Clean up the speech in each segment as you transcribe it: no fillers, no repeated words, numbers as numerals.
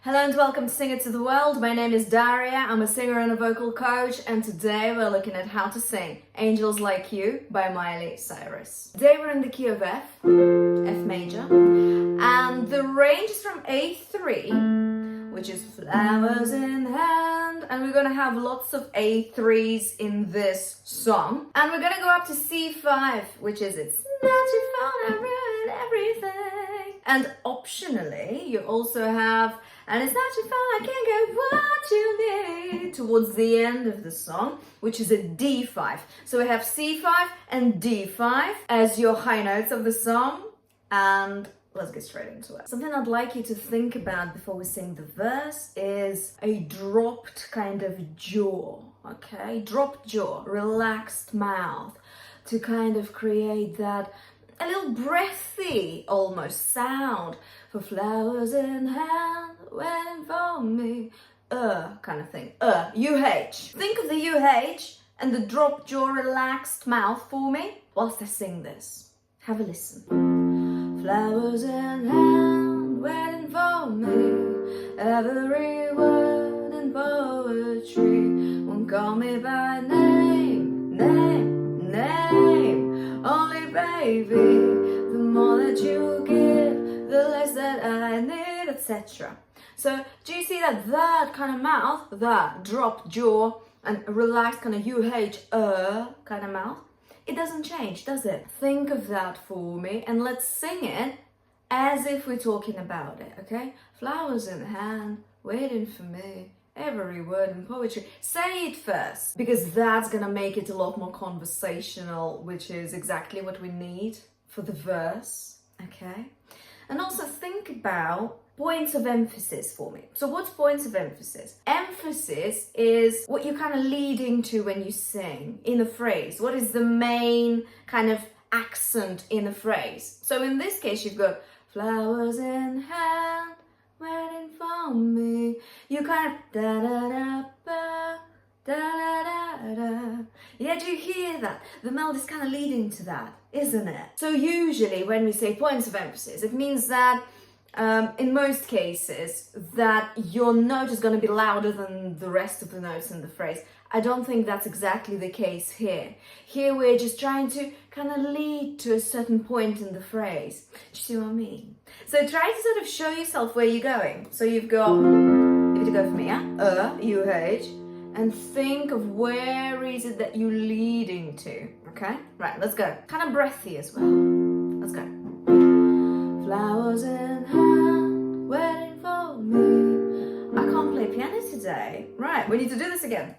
Hello and welcome to Sing It to the World. My name is Daria, I'm a singer and a vocal coach, and today we're looking at how to sing Angels Like You by Miley Cyrus. Today we're in the key of F, F major, and the range is from A3, which is flowers in hand, and we're gonna have lots of A3s in this song. And we're gonna go up to C5, which is it's not your fault, I ruined everything. And optionally, you also have and it's not your fault, I can't get what you need towards the end of the song, which is a D5. So we have C5 and D5 as your high notes of the song. And let's get straight into it. Something I'd like you to think about before we sing the verse is a dropped kind of jaw, okay? Dropped jaw, relaxed mouth to kind of create that a little breathy almost sound for flowers in hand, waiting for me, kind of thing. UH. Think of the UH and the drop jaw, relaxed mouth for me whilst I sing this. Have a listen. Flowers in hand, waiting for me, every word in poetry won't call me by name, only baby, the more that you give, the less that I need, etc. So do you see that kind of mouth, that drop jaw and relaxed kind of kind of mouth? It doesn't change, does it? Think of that for me and let's sing it as if we're talking about it, okay? Flowers in hand, waiting for me, every word in poetry. Say it first, because that's gonna make it a lot more conversational, which is exactly what we need for the verse, okay? And also think about points of emphasis for me. So what's points of emphasis? Emphasis is what you're kind of leading to when you sing in a phrase. What is the main kind of accent in a phrase? So in this case, you've got flowers in hand, waiting for me. You kind of da-da-da-ba, da-da-da-da. Yeah, do you hear that? The melody's kind of leading to that, isn't it? So usually when we say points of emphasis, it means that in most cases that your note is going to be louder than the rest of the notes in the phrase. I don't think that's exactly the case here. Here we're just trying to kind of lead to a certain point in the phrase. Do you see what I mean? So try to sort of show yourself where you're going. So you've got, if you go for me, UH, and think of where is it that you're leading to, okay? Right, let's go. Kind of breathy as well. Let's go. Flowers in hand, waiting for me. I can't play piano today. Right, we need to do this again.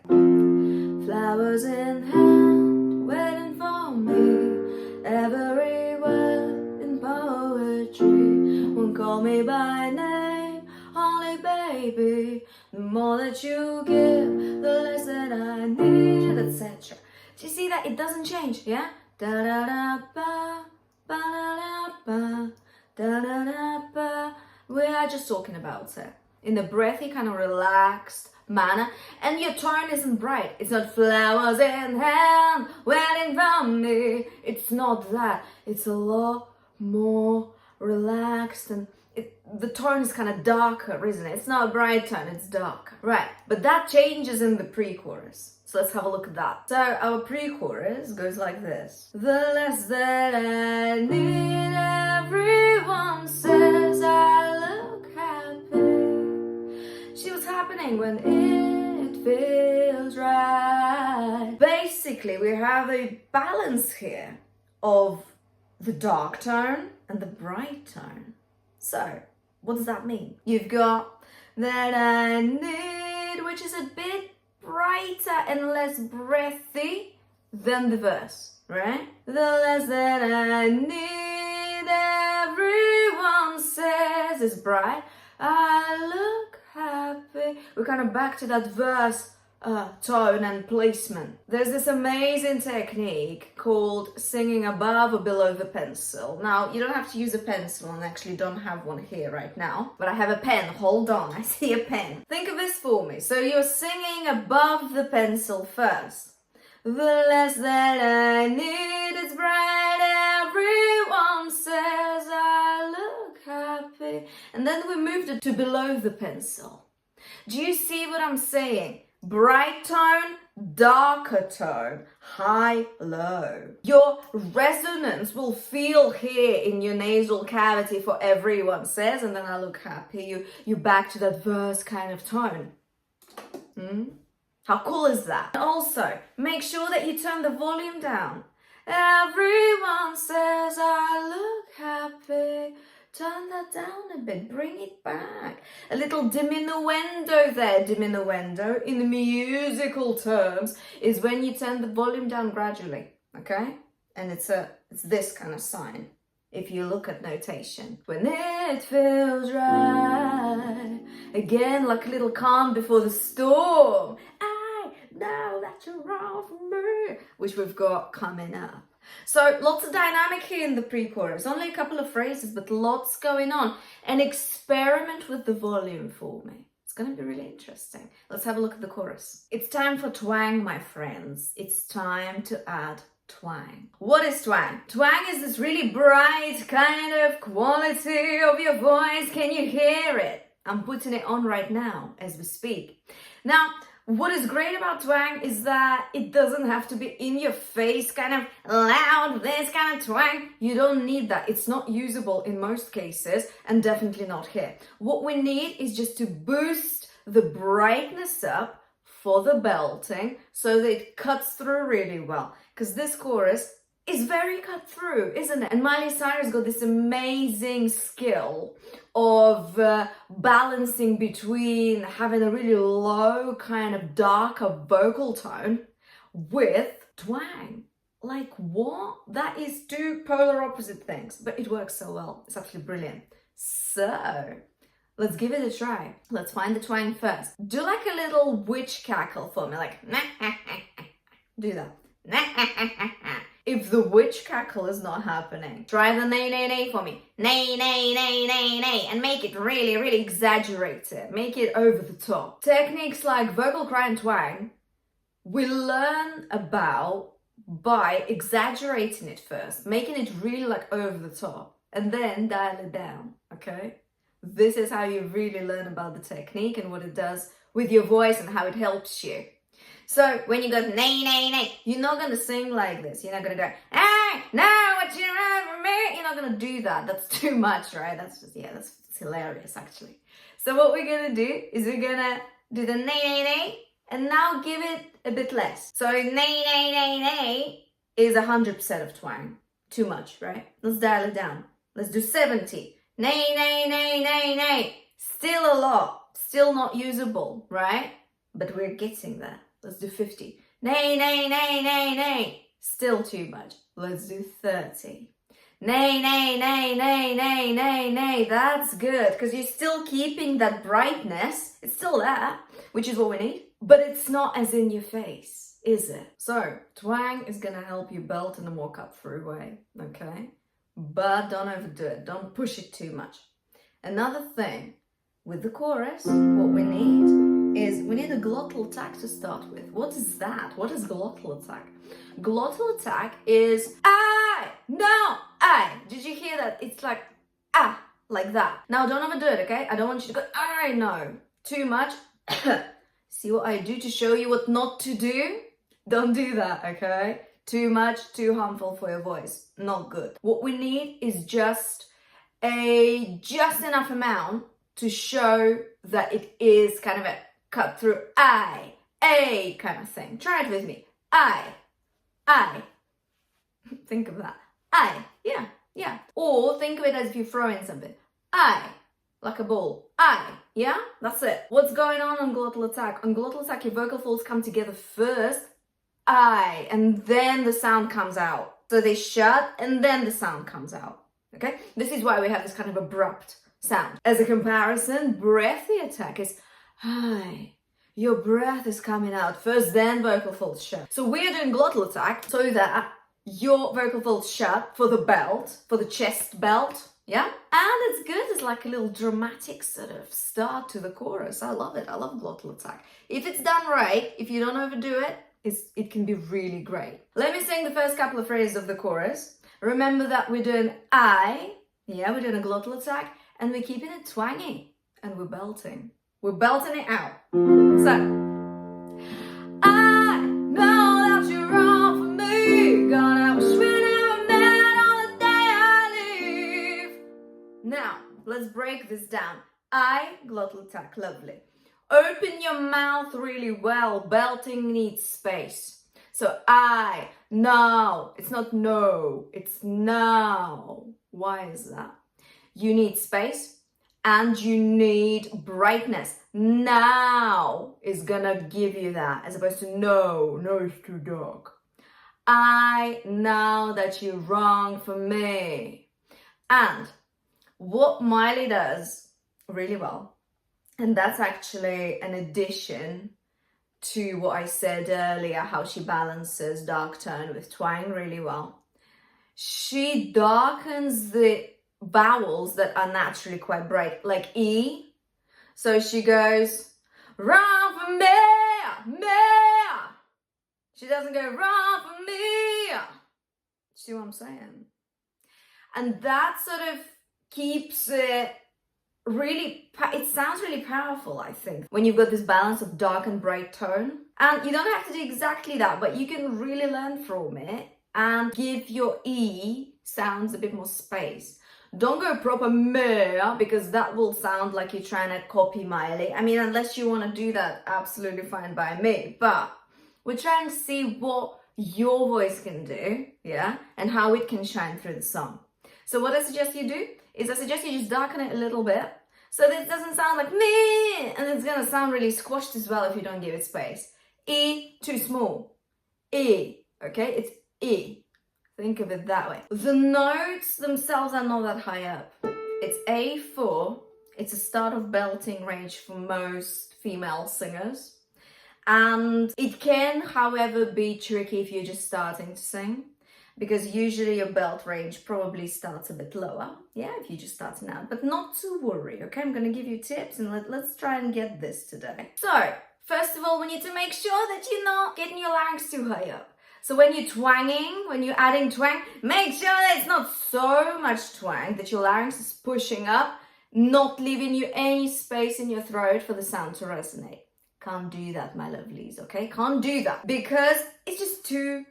Flowers in hand, waiting for me, every word in poetry won't call me by name, only baby, the more that you give, the less that I need, etc. Do you see that? It doesn't change, yeah? Da-da-da-ba, ba-da-da-ba, da-da-da-ba. We are just talking about it in a breathy, kind of relaxed manner, and your tone isn't bright. It's not flowers in hand, waiting for me. It's not that. It's a lot more relaxed, and the tone is kind of darker, isn't it? It's not a bright tone, it's darker. Right, but that changes in the pre-chorus. So let's have a look at that. So our pre-chorus goes like this. The less that I need, everyone says I look happy. See what's happening when it feels right. Basically, we have a balance here of the dark tone and the bright tone. So, what does that mean? You've got that I need, which is a bit brighter and less breathy than the verse, right? The less that I need, everyone says is bright. I look happy. We're kind of back to that verse tone and placement. There's this amazing technique called singing above or below the pencil. Now, you don't have to use a pencil, and I actually don't have one here right now, but I have a pen. Hold on, I see a pen. Think of this for me. So you're singing above the pencil first. The less that I need is bright, everyone says I look happy. And then we moved it to below the pencil. Do you see what I'm saying? Bright tone, darker tone, high, low. Your resonance will feel here in your nasal cavity for everyone says, and then I look happy. You back to that verse kind of tone. How cool is that? Also, make sure that you turn the volume down. Everyone says I look happy. Turn that down a bit, bring it back. A little diminuendo there. Diminuendo in musical terms is when you turn the volume down gradually, okay? And it's this kind of sign. If you look at notation. When it feels right. Again, like a little calm before the storm. I know that you're wrong for me. Which we've got coming up. So lots of dynamic here in the pre-chorus. Only a couple of phrases, but lots going on. And experiment with the volume for me. It's going to be really interesting. Let's have a look at the chorus. It's time for twang, my friends. It's time to add twang. What is twang? Twang is this really bright kind of quality of your voice. Can you hear it? I'm putting it on right now as we speak. Now, what is great about twang is that it doesn't have to be in your face, kind of loud, this kind of twang. You don't need that. It's not usable in most cases and definitely not here. What we need is just to boost the brightness up for the belting so that it cuts through really well. Because this chorus is very cut through, isn't it? And Miley Cyrus got this amazing skill of balancing between having a really low kind of darker vocal tone with twang. Like what? That is two polar opposite things, but it works so well. It's absolutely brilliant. So let's give it a try. Let's find the twang first. Do like a little witch cackle for me, like do that. If the witch cackle is not happening, try the nay, nay, nay for me. Nay, nay, nay, nay, nay. And make it really, really exaggerated. Make it over the top. Techniques like vocal cry and twang, we learn about by exaggerating it first, making it really like over the top, and then dial it down, okay? This is how you really learn about the technique and what it does with your voice and how it helps you. So when you go nay, nay, nay, you're not going to sing like this. You're not going to go, hey, now what you want from me? You're not going to do that. That's too much, right? That's just, yeah, that's hilarious, actually. So what we're going to do is we're going to do the nay, nay, nay, and now give it a bit less. So nay, nay, nay, nay is 100% of twang. Too much, right? Let's dial it down. Let's do 70. Nay, nay, nay, nay, nay. Still a lot. Still not usable, right? But we're getting there. Let's do 50. Nay, nay, nay, nay, nay. Still too much. Let's do 30. Nay, nay, nay, nay, nay, nay, nay. That's good, because you're still keeping that brightness. It's still there, which is what we need. But it's not as in your face, is it? So, twang is going to help you belt in a more cut-through way, okay? But don't overdo it. Don't push it too much. Another thing, with the chorus, what we need is we need a glottal attack to start with. What is that? What is glottal attack? Glottal attack is I, no, I. Did you hear that? It's like like that. Now don't overdo it, okay? I don't want you to go, I know. Too much. See what I do to show you what not to do? Don't do that, okay? Too much, too harmful for your voice. Not good. What we need is just enough amount to show that it is kind of a cut through a kind of thing. Try it with me. I. Think of that. Yeah. Or think of it as if you're throwing something. Like a ball. Yeah? That's it. What's going on glottal attack? On glottal attack, your vocal folds come together first. And then the sound comes out. So they shut and then the sound comes out. Okay? This is why we have this kind of abrupt sound. As a comparison, breathy attack is hi. Your breath is coming out first, then vocal folds shut. So we're doing glottal attack so that your vocal folds shut for the belt, for the chest belt, yeah? And it's good. It's like a little dramatic sort of start to the chorus. I love it. I love glottal attack. If it's done right, if you don't overdo it, it can be really great. Let me sing the first couple of phrases of the chorus. Remember that we're doing we're doing a glottal attack. and we're keeping it twangy, and we're belting. We're belting it out. So, I know that you're wrong for me. Gonna wish we never met on the day I leave. Now, let's break this down. I, glottal tack, lovely. Open your mouth really well. Belting needs space. So I, now. It's not no, it's now. Why is that? You need space and you need brightness. Now is gonna give you that, as opposed to no, no, it's too dark. I know that you're wrong for me. And what Miley does really well, and that's actually an addition to what I said earlier, how she balances dark tone with twang really well. She darkens the vowels that are naturally quite bright, like E. So she goes, run for me, me. She doesn't go, run for me. See what I'm saying? And that sort of keeps it really, it sounds really powerful, I think, when you've got this balance of dark and bright tone. And you don't have to do exactly that, but you can really learn from it and give your E sounds a bit more space. Don't go proper meh, because that will sound like you're trying to copy Miley. I mean, unless you want to do that, absolutely fine by me. But we're trying to see what your voice can do, yeah, and how it can shine through the song. So what I suggest you do is I suggest you just darken it a little bit so that it doesn't sound like me, and it's going to sound really squashed as well if you don't give it space. E, too small. E, okay? It's E. Think of it that way. The notes themselves are not that high up. It's A4. It's a start of belting range for most female singers. And it can, however, be tricky if you're just starting to sing, because usually your belt range probably starts a bit lower. Yeah, if you're just starting out. But not to worry, okay? I'm going to give you tips and let's try and get this today. So, first of all, we need to make sure that you're not getting your larynx too high up. So when you're twanging, when you're adding twang, make sure that it's not so much twang that your larynx is pushing up, not leaving you any space in your throat for the sound to resonate. Can't do that, my lovelies, okay? Can't do that because it's just too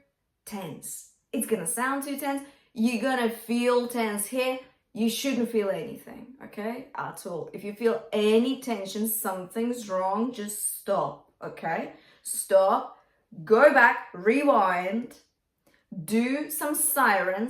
tense. It's gonna sound too tense. You're gonna feel tense here. You shouldn't feel anything, okay? At all. If you feel any tension, something's wrong, just stop, okay? Stop. Go back, rewind, do some siren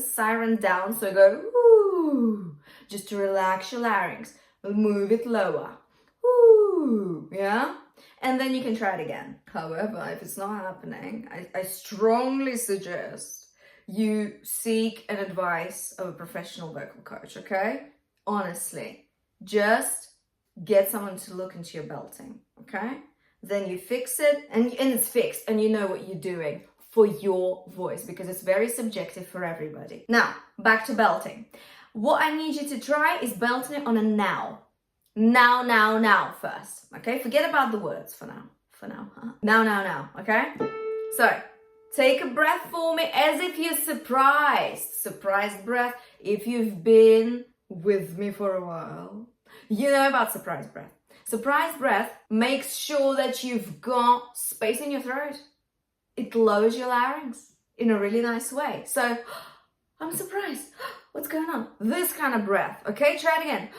down, so go woo, just to relax your larynx, move it lower, woo, yeah? And then you can try it again. However, if it's not happening, I strongly suggest you seek an advice of a professional vocal coach, okay? Honestly, just get someone to look into your belting, okay? Then you fix it, and it's fixed, and you know what you're doing for your voice, because it's very subjective for everybody. Now, back to belting. What I need you to try is belting it on a now. Now first, okay? Forget about the words for now. Huh? Now, okay? So, take a breath for me as if you're surprised. Surprised breath. If you've been with me for a while, you know about surprise breath. Surprise breath makes sure that you've got space in your throat. It lowers your larynx in a really nice way. So, I'm surprised. What's going on? This kind of breath, okay? Try it again.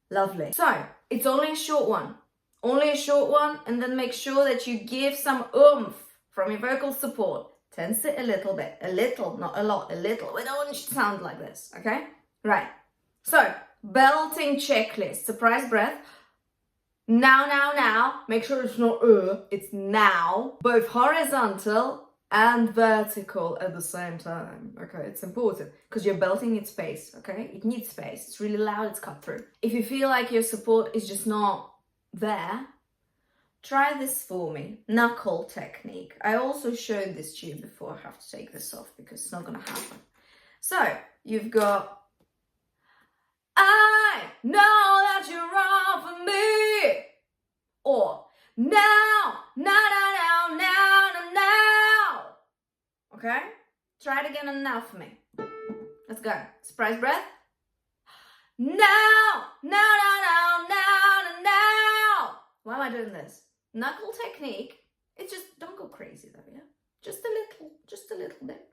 Lovely. So, it's only a short one. Only a short one, and then make sure that you give some oomph from your vocal support. Tense it a little bit. A little, not a lot, a little. We don't want it to sound like this, okay? Right. So, belting checklist. Surprise breath. Now. Make sure it's not it's now. Both horizontal and vertical at the same time. Okay, it's important because you're belting in space, okay? It needs space. It's really loud, it's cut through. If you feel like your support is just not there, try this for me. Knuckle technique. I also showed this to you before. I have to take this off because it's not gonna happen. So, you've got, I know that you're wrong for me. Or now. Okay? Try it again and now for me. Let's go. Surprise breath. Now, now, now, now, now, now, now. Why am I doing this? Knuckle technique. It's just, don't go crazy though, yeah? Just a little bit.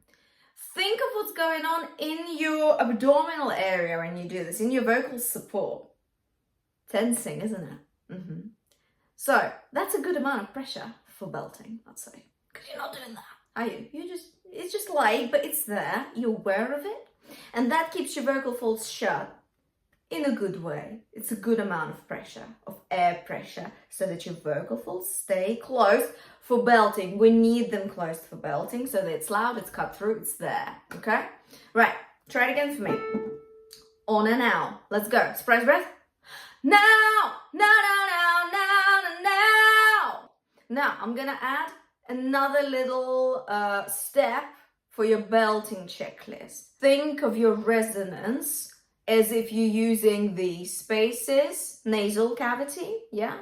Think of what's going on in your abdominal area when you do this, in your vocal support. Tensing, isn't it? So that's a good amount of pressure for belting, I'd say. Because you're not doing that, are you? It's just light, but it's there. You're aware of it. And that keeps your vocal folds shut in a good way. It's a good amount of pressure, of air pressure, so that your vocal folds stay closed for belting. We need them closed for belting so that it's loud, it's cut through, it's there. Okay? Right. Try it again for me. On and out. Let's go. Surprise breath. Now, now, now, now, now, now, now. Now, I'm gonna add another little step for your belting checklist. Think of your resonance as if you're using the spaces, nasal cavity, yeah?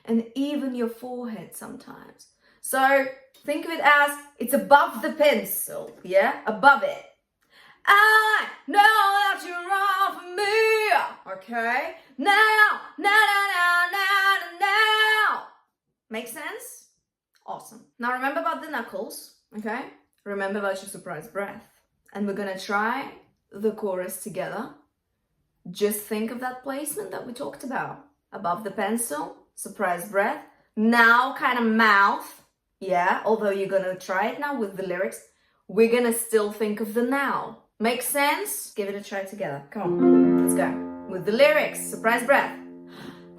And even your forehead sometimes. So think of it as it's above the pencil, yeah? Above it. I know that you're wrong for me. Okay? Now, now, now, now, now, now. Make sense? Awesome. Now remember about the knuckles, okay? Remember about your surprise breath. And we're gonna try the chorus together. Just think of that placement that we talked about. Above the pencil, surprise breath. Now kind of mouth, yeah? Although you're gonna try it now with the lyrics, we're gonna still think of the now. Make sense? Give it a try together. Come on, let's go. With the lyrics, surprise breath.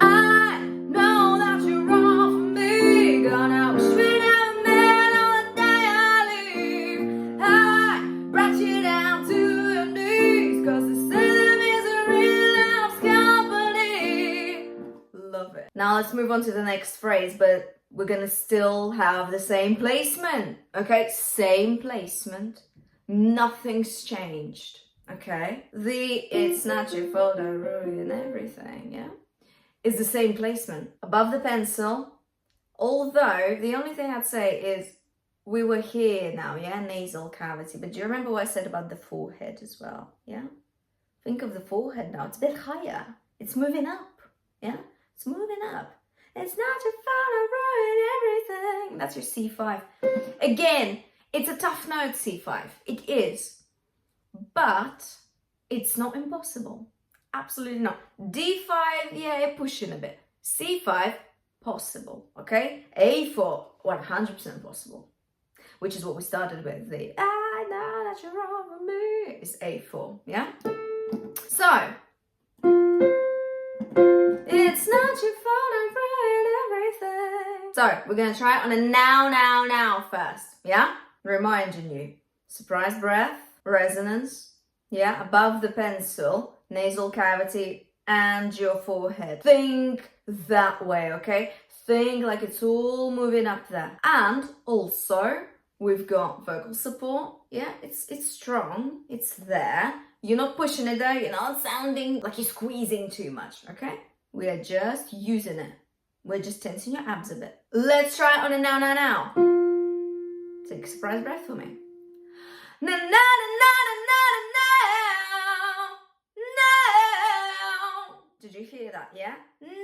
I know that you're wrong for me. Gonna wish me down man on the day I leave. I brought you down to your knees, cause the same is a real love's company. Love it. Now let's move on to the next phrase, but we're gonna still have the same placement. Okay, same placement. Nothing's changed, okay? It's not your fault I ruin everything, yeah? It's the same placement. Above the pencil, although the only thing I'd say is we were here now, yeah? Nasal cavity. But do you remember what I said about the forehead as well, yeah? Think of the forehead now. It's a bit higher. It's moving up, yeah? It's moving up. It's not your fault I ruin everything. That's your C5. Again, it's a tough note, C5. It is. But it's not impossible. Absolutely not. D5, yeah, you're pushing a bit. C5, possible, okay? A4, 100% possible. Which is what we started with. The I know that you're wrong with me is A4, yeah? So, it's not your fault I ruined everything. So, we're going to try it on a now first, yeah? Reminding you, surprise breath, resonance, yeah, above the pencil, nasal cavity, and your forehead. Think that way, okay? Think like it's all moving up there. And also, we've got vocal support, yeah, it's strong, it's there. You're not pushing it there, you're not sounding like you're squeezing too much, okay? We are just using it. We're just tensing your abs a bit. Let's try it on a now. Take a surprise breath for me. Na na na na na now. Did you hear that? Yeah?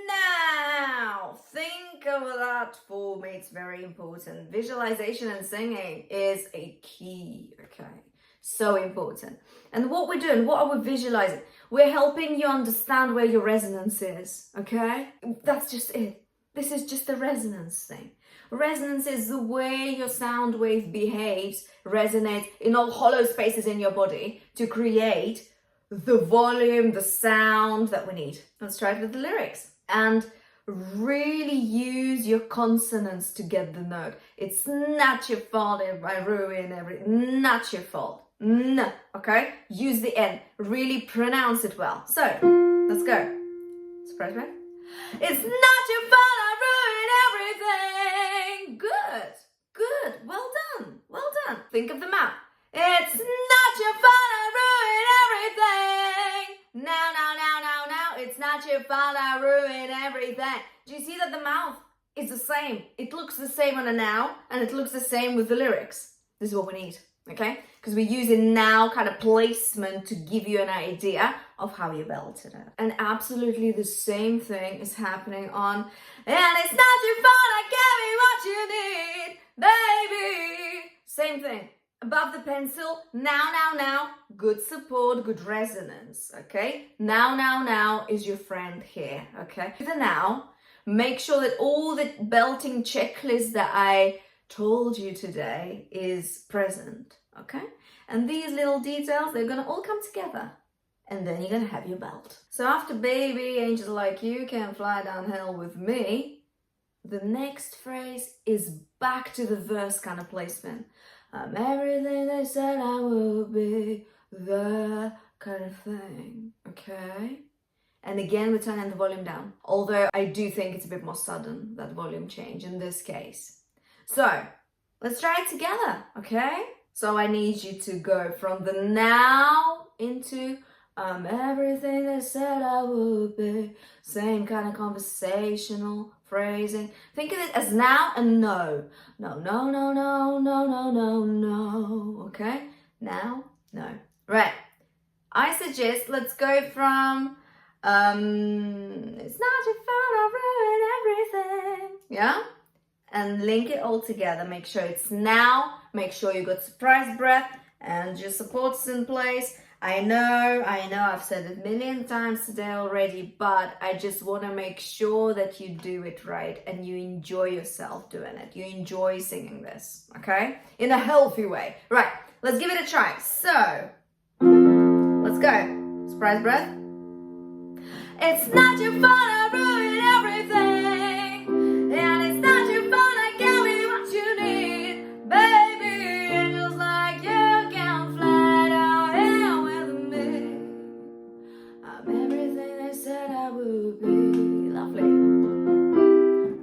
Now. Think of that for me. It's very important. Visualization and singing is a key. Okay. So important. And what we're doing, what are we visualizing? We're helping you understand where your resonance is. Okay? That's just it. This is just a resonance thing. Resonance is the way your sound wave behaves, resonates in all hollow spaces in your body to create the volume, the sound that we need. Let's try it with the lyrics. And really use your consonants to get the note. It's not your fault if I ruin everything. Not your fault. N, okay? Use the N. Really pronounce it well. So, let's go. Surprise breath. It's not your fault I ruin everything. Good. Well done. Think of the mouth. It's not your fault I ruin everything. Now. It's not your fault I ruin everything. Do you see that the mouth is the same? It looks the same on a now, and it looks the same with the lyrics. This is what we need. okay? Because we're using now kind of placement to give you an idea of how you belted it. And absolutely the same thing is happening on, and it's not your fault, I gave you what you need, baby. Same thing. Above the pencil, now, good support, good resonance, okay? Now is your friend here, okay? The now, make sure that all the belting checklist that I told you today is present, okay? And these little details, they're gonna all come together. And then you're gonna have your belt. So after baby, angels like you can fly downhill with me, the next phrase is back to the verse kind of placement. I'm everything they said I would be, the kind of thing, okay? And again, we're turning the volume down. Although I do think it's a bit more sudden, that volume change in this case. So, let's try it together, okay? So I need you to go from the now into everything they said I would be. Same kind of conversational phrasing. Think of it as now and no. No, no, no, no, no, no, no, no. Okay? Now, no. Right. I suggest let's go from it's not your fault, I'll ruin everything. Yeah? And link it all together. Make sure it's now. Make sure you got surprise breath and your supports in place. I know, I've said it a million times today already, but I just want to make sure that you do it right and you enjoy yourself doing it. You enjoy singing this, okay? In a healthy way. Right, let's give it a try. So, let's go. Surprise breath. It's not your fault, I ruined everything. And it's not your fault, I gave you what you need. Baby, angels like you can fly down here with me. I'm everything they said I would be. Lovely.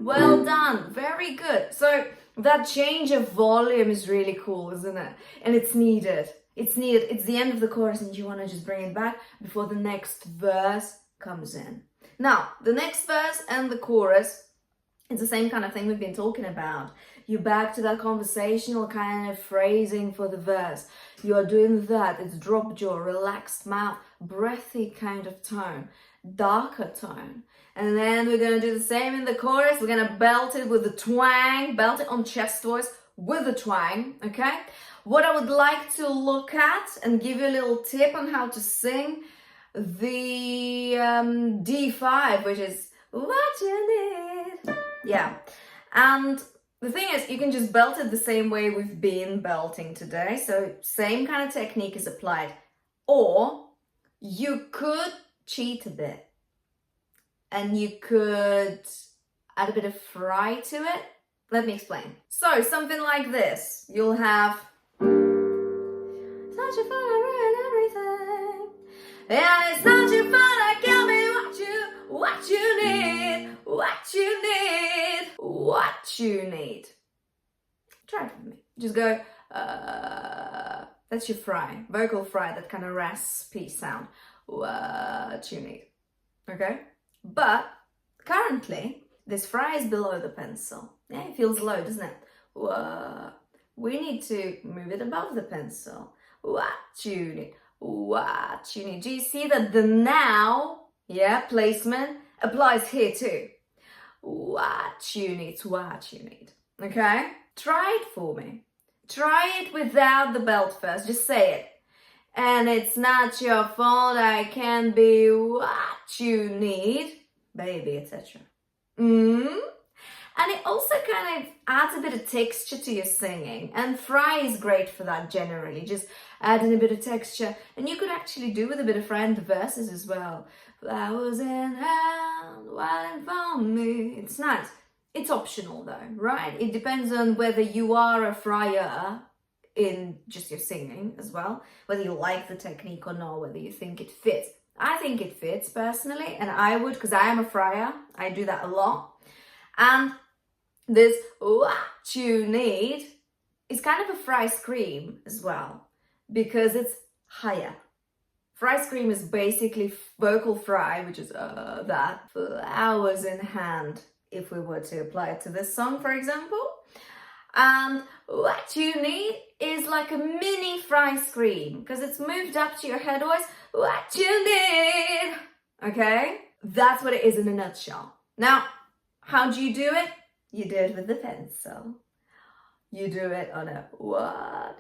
Well done. Very good. So that change of volume is really cool, isn't it? And it's needed. It's needed. It's the end of the chorus and you want to just bring it back before the next verse comes in. Now, the next verse and the chorus, it's the same kind of thing we've been talking about. You're back to that conversational kind of phrasing for the verse. You are doing that. It's drop jaw, relaxed mouth, breathy kind of tone, darker tone. And then we're going to do the same in the chorus. We're going to belt it with the twang, belt it on chest voice with the twang, okay? What I would like to look at and give you a little tip on how to sing the D5, which is what you need. Yeah. And the thing is, you can just belt it the same way we've been belting today. So same kind of technique is applied. Or you could cheat a bit. And you could add a bit of fry to it. Let me explain. So something like this. You'll have such a fun, I ruin everything. And it's not your fault, I give me what you need, what you need, what you need. Try it with me. Just go, that's your fry, vocal fry, that kind of raspy sound. What you need, okay? But currently, this fry is below the pencil. Yeah, it feels low, doesn't it? We need to move it above the pencil. What you need. What you need. Do you see that the now, yeah, placement applies here too? What you need, what you need. Okay? Try it for me. Try it without the belt first. Just say it. And it's not your fault, I can be what you need, baby, etc. And it also kind of adds a bit of texture to your singing. And fry is great for that generally, just adding a bit of texture. And you could actually do with a bit of fry in the verses as well. Flowers in hand, waiting for me. It's nice. It's optional though, right? It depends on whether you are a fryer in just your singing as well, whether you like the technique or not, whether you think it fits. I think it fits personally, and I would, because I am a fryer. I do that a lot. And this what you need is kind of a fry scream as well, because it's higher. Fry scream is basically vocal fry, which is that, flowers in hand, if we were to apply it to this song, for example. And what you need is like a mini fry screen because it's moved up to your head voice. What you need, okay? That's what it is in a nutshell. Now, how do you do it? You do it with the pencil. You do it on a what,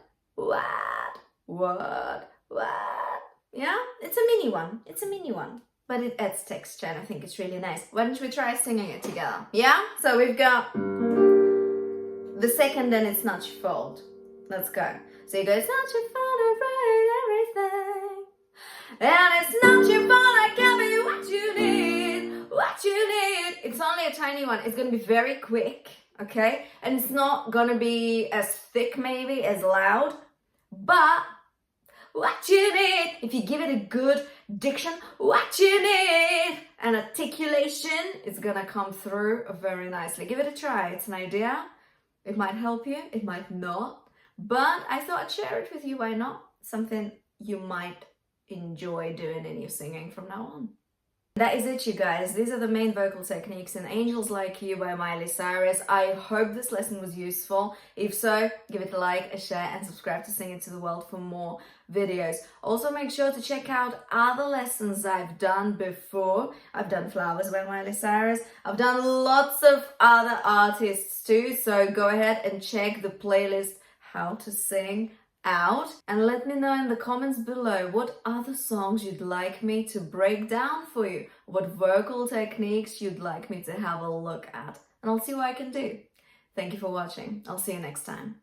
yeah? It's a mini one. It's a mini one. But it adds texture and I think it's really nice. Why don't we try singing it together? Yeah? So we've got the second, then it's not your fault. Let's go. So you go, it's not your fault, I ruined everything. And it's not your fault, I gave you what you need. What you need. It's only a tiny one. It's going to be very quick, okay? And it's not going to be as thick maybe, as loud. But what you need, if you give it a good diction, what you need, and articulation, it's going to come through very nicely. Give it a try. It's an idea. It might help you, it might not, but I thought I'd share it with you. Why not? Something you might enjoy doing in your singing from now on. That is it, you guys. These are the main vocal techniques in Angels Like You by Miley Cyrus. I hope this lesson was useful. If so, give it a like, a share, and subscribe to Sing It to the World for more videos. Also, make sure to check out other lessons I've done before. I've done Flowers by Miley Cyrus. I've done lots of other artists too, so go ahead and check the playlist How to Sing out and let me know in the comments below what other songs you'd like me to break down for you, what vocal techniques you'd like me to have a look at, and I'll see what I can do. Thank you for watching. I'll see you next time.